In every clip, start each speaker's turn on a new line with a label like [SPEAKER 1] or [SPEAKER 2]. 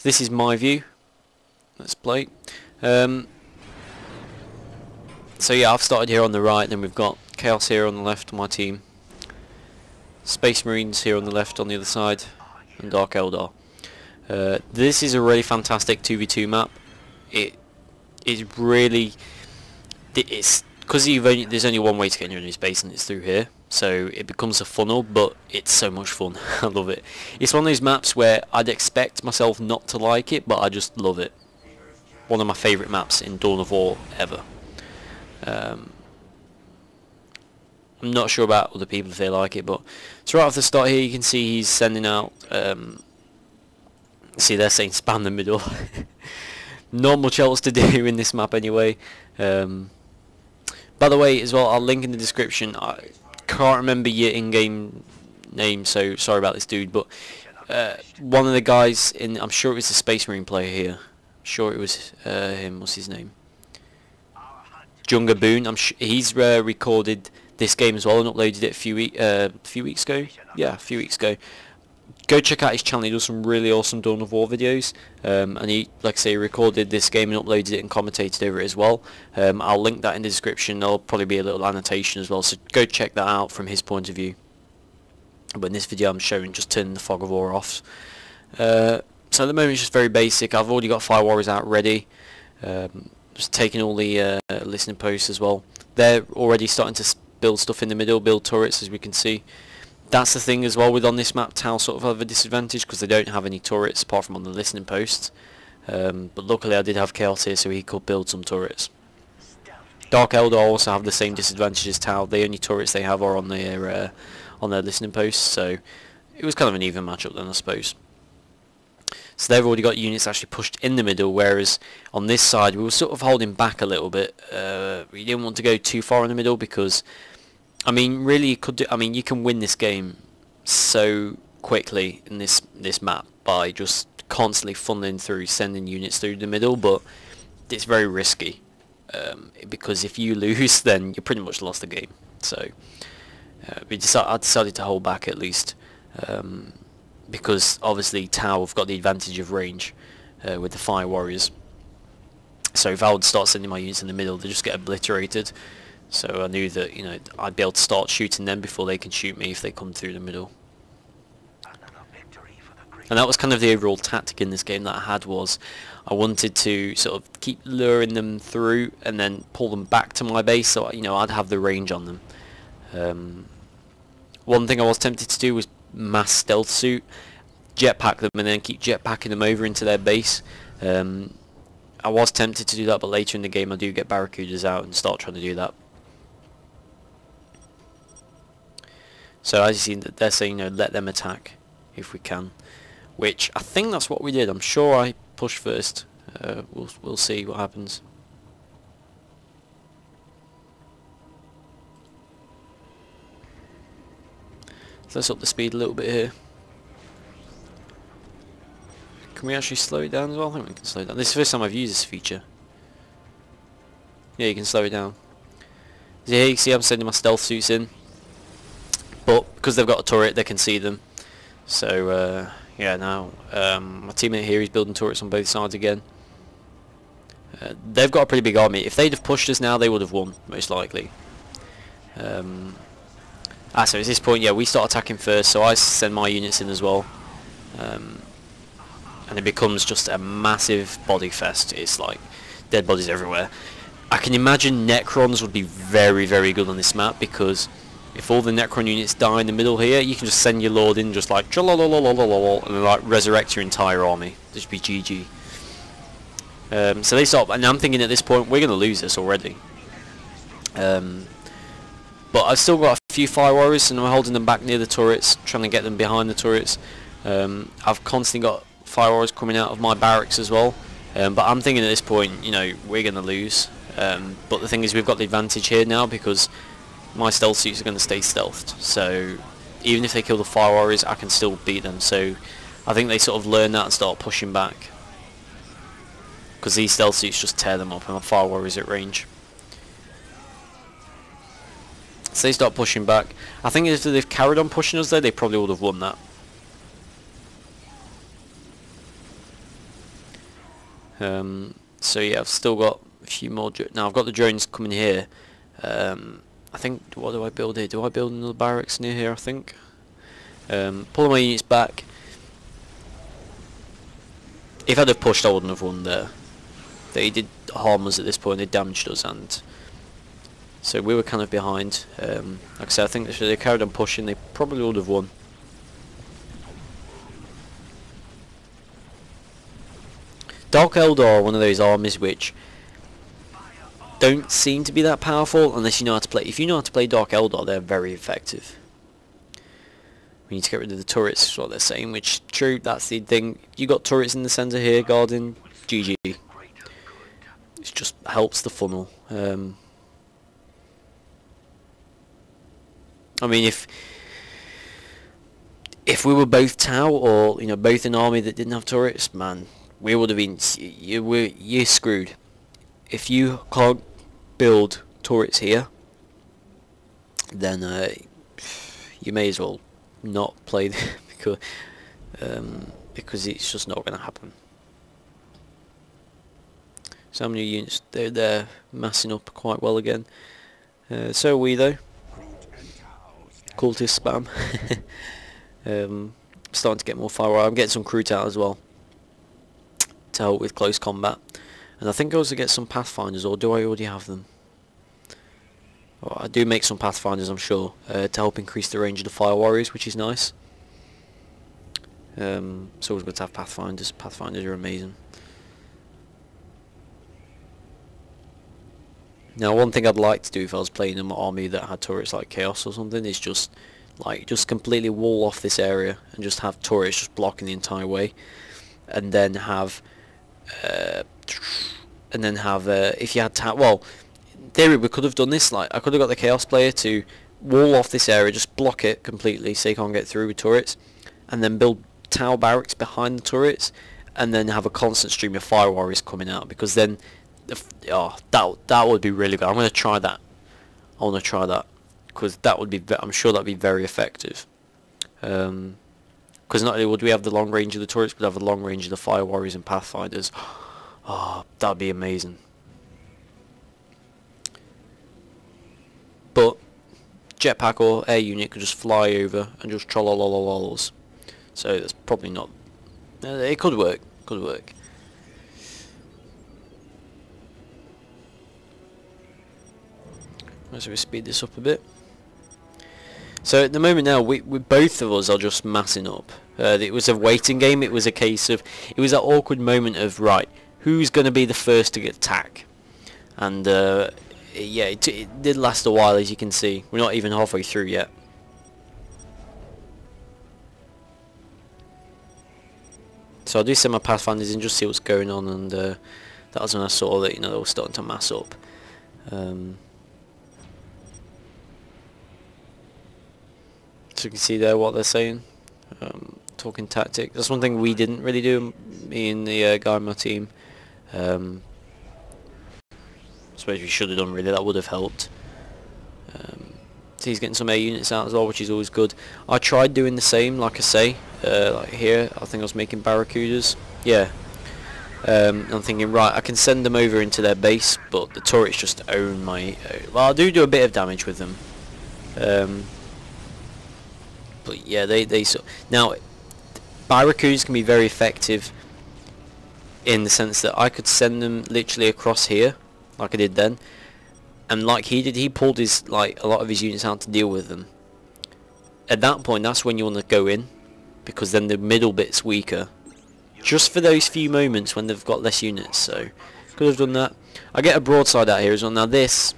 [SPEAKER 1] this is my view. Let's play. So yeah, I've started here on the right, then we've got Chaos here on the left on my team, Space Marines here on the left on the other side, and Dark Eldar. This is a really fantastic 2v2 map. It is really, it's because there's only one way to get into his base, and it's through here. So it becomes a funnel, but it's so much fun. I love it. It's one of those maps where I'd expect myself not to like it, but I just love it. One of my favourite maps in Dawn of War ever. I'm not sure about other people if they like it, but so right off the start here you can see he's sending out, see they're saying spam the middle. Not much else to do in this map anyway. By the way as well, I'll link in the description, I can't remember your in-game name, so sorry about this dude, but one of the guys in, I'm sure it was the Space Marine player here, I'm sure it was him, what's his name? Junga Boone, he's recorded this game as well and uploaded it a few weeks ago. Yeah, a few weeks ago. Go check out his channel. He does some really awesome Dawn of War videos, and he, like I say, recorded this game and uploaded it and commentated over it as well. I'll link that in the description. There'll probably be a little annotation as well, so go check that out from his point of view. But in this video I'm showing just turning the Fog of War off. So at the moment it's just very basic. I've already got Fire Warriors out ready. Just taking all the listening posts as well. They're already starting to build stuff in the middle, build turrets, as we can see. That's the thing as well with on this map, Tau sort of have a disadvantage because they don't have any turrets apart from on the listening posts. But luckily I did have Chaos here so he could build some turrets. Dark Eldar also have the same disadvantage as Tau. The only turrets they have are on their listening posts, so it was kind of an even matchup then, I suppose. So they've already got units actually pushed in the middle, whereas on this side we were sort of holding back a little bit. We didn't want to go too far in the middle because, I mean, really you could do, I mean, you can win this game so quickly in this map by just constantly funneling through, sending units through the middle, but it's very risky because if you lose, then you pretty much lost the game. So I decided to hold back at least. Because obviously Tau have got the advantage of range with the Fire Warriors. So if I would start sending my units in the middle, they just get obliterated. So I knew that, you know, I'd be able to start shooting them before they can shoot me if they come through the middle. And that was kind of the overall tactic in this game that I had, was I wanted to sort of keep luring them through and then pull them back to my base, so you know I'd have the range on them. One thing I was tempted to do was mass stealth suit, jetpack them and then keep jetpacking them over into their base. I was tempted to do that, but later in the game I do get barracudas out and start trying to do that. So as you see, they're saying, you know, let them attack if we can, which I think that's what we did. I'm sure I pushed first. We'll see what happens. Let's up the speed a little bit here. Can we actually slow it down as well? I think we can slow it down. This is the first time I've used this feature. Yeah, you can slow it down. So here you can see I'm sending my stealth suits in, but because they've got a turret they can see them. So yeah, now my teammate here is building turrets on both sides again. They've got a pretty big army. If they'd have pushed us now, they would have won, most likely. So at this point, yeah, we start attacking first, so I send my units in as well. And it becomes just a massive body fest. It's like dead bodies everywhere. I can imagine Necrons would be very, very good on this map, because if all the Necron units die in the middle here, you can just send your Lord in just like and like resurrect your entire army. Just be GG. So they stop, and I'm thinking at this point we're going to lose this already. But I've still got a few Fire Warriors, and I'm holding them back near the turrets, trying to get them behind the turrets. I've constantly got Fire Warriors coming out of my barracks as well. But I'm thinking at this point, you know, we're going to lose. But the thing is, we've got the advantage here now because my stealth suits are going to stay stealthed. So even if they kill the Fire Warriors, I can still beat them. So I think they sort of learn that and start pushing back, because these stealth suits just tear them up and my Fire Warriors at range. So they start pushing back. I think if they've carried on pushing us there, they probably would have won that. So yeah, I've still got a few more. Now I've got the drones coming here. I think, what do I build here? Do I build another barracks near here? I think. Pulling my units back. If I'd have pushed, I wouldn't have won there. They did harm us at this point. They damaged us, and so we were kind of behind. Like I said, I think if they carried on pushing, they probably would have won. Dark Eldar are one of those armies which don't seem to be that powerful unless you know how to play. If you know how to play Dark Eldar, they're very effective. We need to get rid of the turrets, is what they're saying, which, true, that's the thing. You got turrets in the centre here, guarding, GG. It just helps the funnel. I mean, if we were both Tau, or, you know, both an army that didn't have turrets, man, we would have been, you're screwed. If you can't build turrets here, then you may as well not play because it's just not going to happen. So how many units? They're massing up quite well again. So are we though. Cultist spam. Starting to get more firewire. I'm getting some crew out as well to help with close combat. And I think I also get some Pathfinders, or do I already have them? Well, I do make some Pathfinders, I'm sure, to help increase the range of the Fire Warriors, which is nice. It's always good to have Pathfinders. Pathfinders are amazing. Now, one thing I'd like to do if I was playing an army that had turrets like Chaos or something is just completely wall off this area and just have turrets just blocking the entire way, and then have if you had well, in theory we could have done this. Like, I could have got the Chaos player to wall off this area, just block it completely so you can't get through with turrets, and then build Tau barracks behind the turrets, and then have a constant stream of Fire Warriors coming out, because then that would be really good. I'm going to try that. I want to try that because that would be, I'm sure that'd be very effective. Because not only would we have the long range of the turrets, but have the long range of the Fire Warriors and Pathfinders. Oh, that'd be amazing. But jetpack or air unit could just fly over and just trollolololos. So that's probably not. It could work. Could work. So we speed this up a bit. So at the moment now, we both of us are just massing up. It was a waiting game. It was a case of, it was that awkward moment of, right, who's going to be the first to get attack? And yeah, it did last a while, as you can see. We're not even halfway through yet. So I'll do some of my Pathfinders and just see what's going on, and that was when I saw that, you know, they were starting to mass up. So you can see there what they're saying, talking tactics. That's one thing we didn't really do, me and the guy on my team. I suppose we should have done, really, that would have helped. So he's getting some air units out as well, which is always good. I tried doing the same, like I say, like here, I think I was making Barracudas, yeah. I'm thinking, right, I can send them over into their base, but the turrets just own my, well, I do a bit of damage with them. But yeah, now Barracudas can be very effective in the sense that I could send them literally across here, like I did then, and like he did, he pulled his a lot of his units out to deal with them. At that point, that's when you want to go in, because then the middle bit's weaker, just for those few moments when they've got less units. So could have done that. I get a broadside out here as well. Now this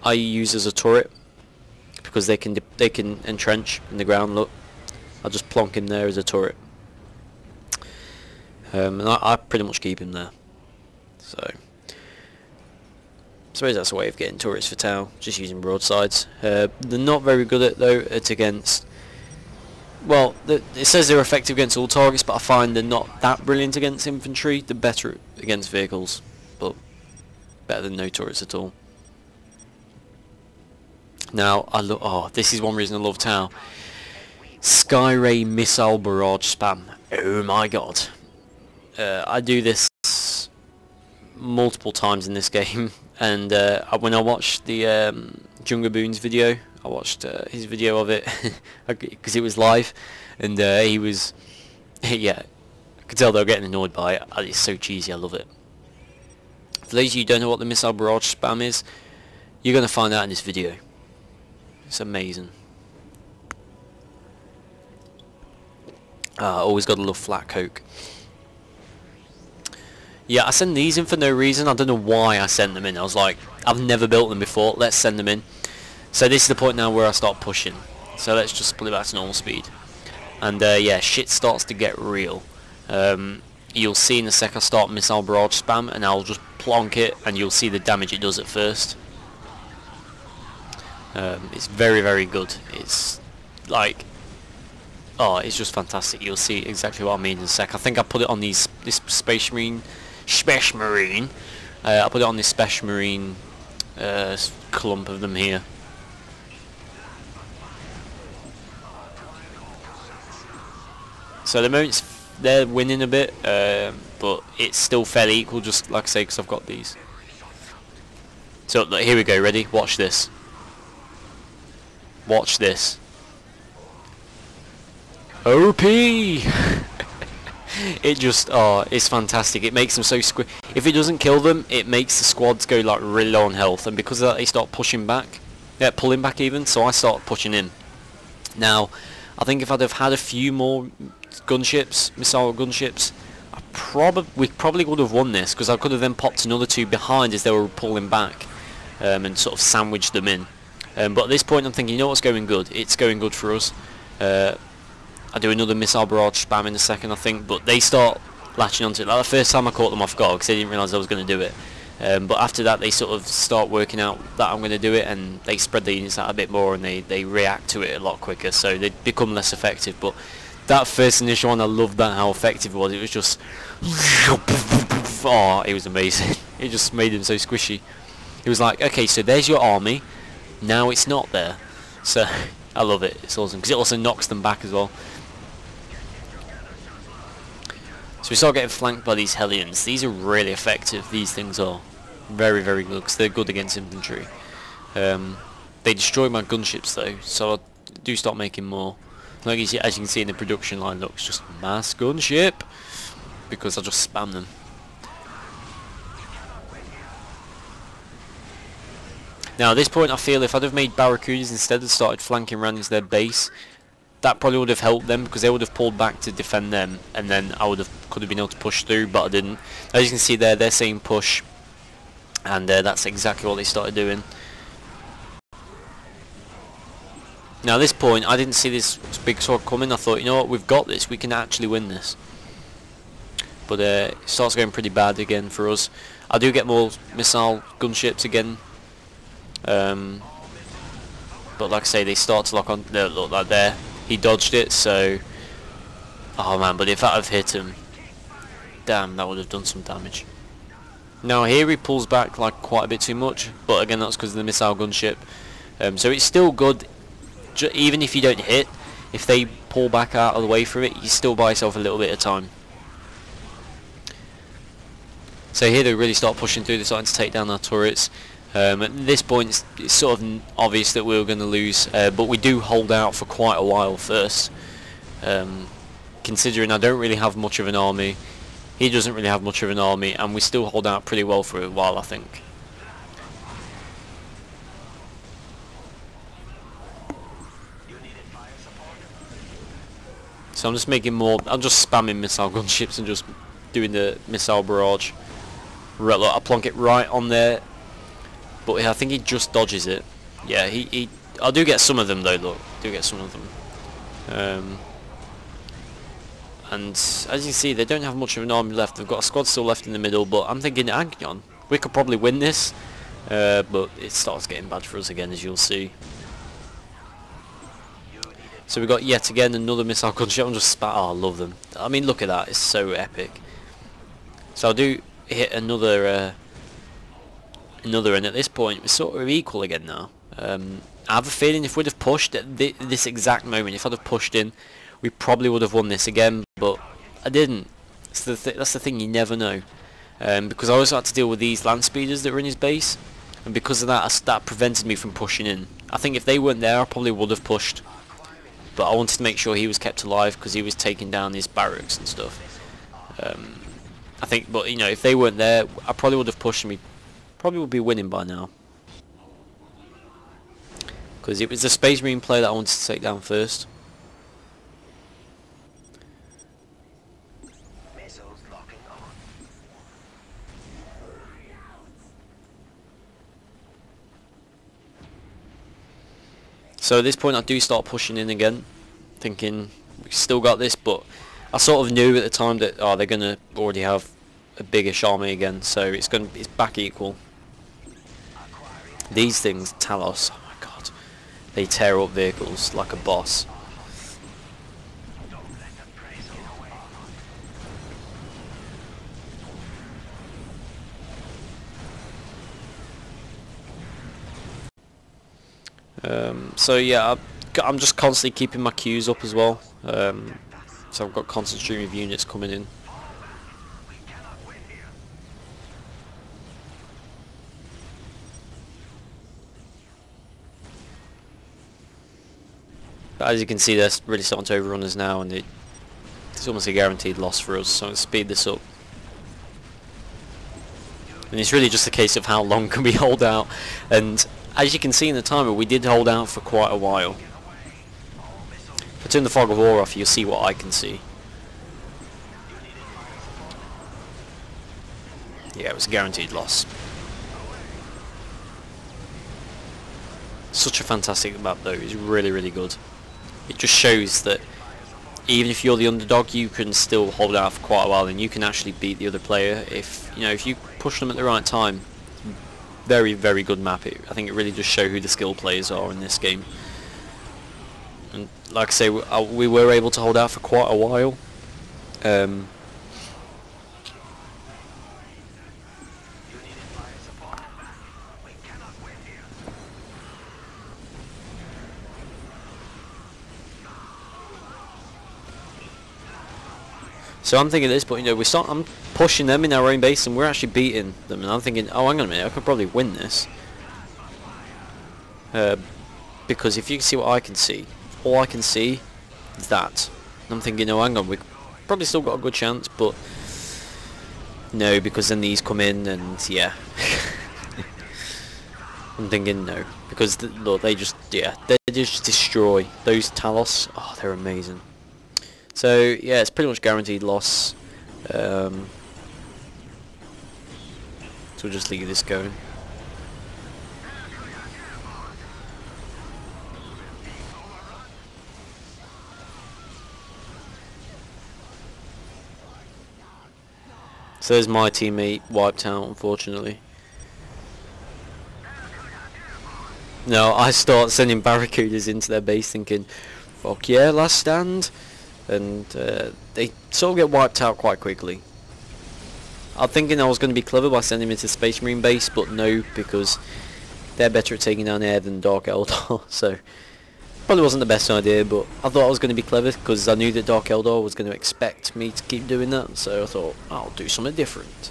[SPEAKER 1] I use as a turret, because they can entrench in the ground. Look, I'll just plonk him there as a turret, and I pretty much keep him there. So I suppose that's a way of getting turrets for Tau, just using broadsides. They're not very good at, though, at against, well, it says they're effective against all targets, but I find they're not that brilliant against infantry. They're better against vehicles, but better than no turrets at all. Now, this is one reason I love Tau. Skyray missile barrage spam. Oh my god. I do this multiple times in this game, and when I watched the Jungaboon's video, I watched his video of it because it was live, and he was, yeah, I could tell they were getting annoyed by it. It's so cheesy, I love it. For those of you who don't know what the missile barrage spam is, you're going to find out in this video. It's amazing. Always got to love flat coke. Yeah, I send these in for no reason. I don't know why I sent them in. I was like, I've never built them before, let's send them in. So this is the point now where I start pushing. So let's just split it back to normal speed. And yeah, shit starts to get real. You'll see in a sec I start missile barrage spam, and I'll just plonk it, and you'll see the damage it does at first. It's very, very good. It's like, oh, it's just fantastic. You'll see exactly what I mean in a sec. I think I put it on this Space Marine. I put it on this Space Marine clump of them here. So the moment they're winning a bit, but it's still fairly equal, just like I say, because I've got these. So look, here we go, ready? Watch this. Watch this. OP! It just, oh, it's fantastic. It makes them so if it doesn't kill them, it makes the squads go like really low on health, and because of that they start pushing back. Yeah, pulling back even, so I start pushing in. Now, I think if I'd have had a few more gunships, missile gunships, we probably would have won this, because I could have then popped another two behind as they were pulling back, and sort of sandwiched them in. But at this point I'm thinking, you know what's going good? It's going good for us. I do another missile barrage spam in a second, I think, but they start latching onto it. Like the first time I caught them off guard because they didn't realise I was going to do it. But after that they sort of start working out that I'm going to do it, and they spread the units out a bit more, and they react to it a lot quicker, so they become less effective. But that first initial one, I loved that, how effective it was. It was just, oh, it was amazing. It just made them so squishy. It was like, okay, so there's your army, now it's not there. So I love it, it's awesome, because it also knocks them back as well. So we start getting flanked by these Hellions. These are really effective, these things are. Very, very good, because they're good against infantry. They destroy my gunships though, so I do start making more. Like as you can see in the production line, look, it's just mass gunship, because I just spam them. Now at this point I feel if I'd have made Barracudas instead and started flanking around into their base, that probably would have helped them, because they would have pulled back to defend them, and then I could have been able to push through, but I didn't. As you can see there, they're saying push, and that's exactly what they started doing. Now at this point I didn't see this big sword coming. I thought, you know what, we've got this, we can actually win this. But it starts going pretty bad again for us. I do get more missile gunships again, but like I say, they start to lock on. Look, like there, he dodged it, so, oh man, but if that had hit him, damn, that would have done some damage. Now here he pulls back like quite a bit too much, but again that's because of the missile gunship. So it's still good, even if you don't hit. If they pull back out of the way from it, you still buy yourself a little bit of time. So here they really start pushing through, they're starting to take down our turrets. At this point it's sort of obvious that we were going to lose, but we do hold out for quite a while first, considering I don't really have much of an army, he doesn't really have much of an army, and we still hold out pretty well for a while, I think. So I'm just making more, I'm just spamming missile gunships and just doing the missile barrage. Right, look, I plonk it right on there, but I think he just dodges it. Yeah, I do get some of them though, look, I do get some of them. And as you can see, they don't have much of an army left. They've got a squad still left in the middle, but I'm thinking, hang on, we could probably win this, but it starts getting bad for us again, as you'll see. So we got yet again another missile gunship. I'm just oh, I love them. I mean, look at that, it's so epic. So I'll do hit another, and at this point we're sort of equal again now. I have a feeling if we'd have pushed at this exact moment, if I'd have pushed in, we probably would have won this again, but I didn't. That's the thing, you never know. because I also had to deal with these land speeders that were in his base, and because of that, that prevented me from pushing in. I think if they weren't there, I probably would have pushed, but I wanted to make sure he was kept alive because he was taking down his barracks and stuff. I think, but you know, if they weren't there, I probably would have pushed, and we probably would be winning by now. Because it was the Space Marine player that I wanted to take down first. So at this point I do start pushing in again, thinking we still got this, but I sort of knew at the time that they're gonna already have a biggish army again, so it's back equal. These things, Talos, oh my god, they tear up vehicles like a boss. So yeah, I'm just constantly keeping my queues up as well. So I've got constant stream of units coming in. But as you can see, they're really starting to overrun us now, and it's almost a guaranteed loss for us. So I'm going to speed this up. And it's really just a case of how long can we hold out. And as you can see in the timer, we did hold out for quite a while. If I turn the fog of war off, you'll see what I can see. Yeah, it was a guaranteed loss. Such a fantastic map though, it's really, really good. It just shows that even if you're the underdog, you can still hold out for quite a while, and you can actually beat the other player if you push them at the right time. Very, very good map. I think it really does show who the skill players are in this game. And like I say, we were able to hold out for quite a while. So I'm thinking at this point, I'm pushing them in our own base, and we're actually beating them. And I'm thinking, oh, hang on a minute, I could probably win this. Because if you can see what I can see, all I can see is that. And I'm thinking, oh, hang on, we've probably still got a good chance, but no, because then these come in, and yeah. I'm thinking no, because look, they just destroy those Talos. Oh, they're amazing. So yeah, it's pretty much guaranteed loss. So we'll just leave this going. So there's my teammate wiped out, unfortunately. No, I start sending barracudas into their base thinking, fuck yeah, last stand. And they sort of get wiped out quite quickly. I'm thinking I was going to be clever by sending them into Space Marine base, but no, because they're better at taking down air than Dark Eldar, so probably wasn't the best idea, but I thought I was going to be clever because I knew that Dark Eldar was going to expect me to keep doing that, so I thought I'll do something different.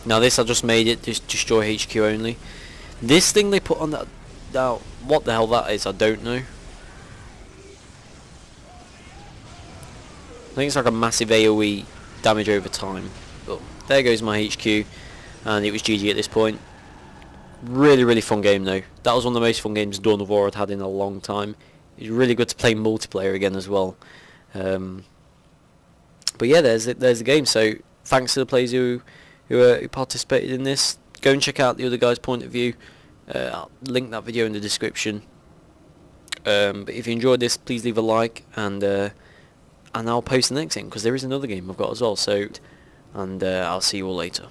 [SPEAKER 1] Now this I just made it just destroy HQ only. This thing they put on that, now what the hell that is, I don't know. I think it's like a massive AoE damage over time. But there goes my HQ, and it was GG at this point. Really, really fun game though. That was one of the most fun games Dawn of War I'd had in a long time. It was really good to play multiplayer again as well. But yeah, there's the game. So thanks to the players who participated in this. Go and check out the other guy's point of view. I'll link that video in the description. But if you enjoyed this, please leave a like, and I'll post the next game because there is another game I've got as well. So, and I'll see you all later.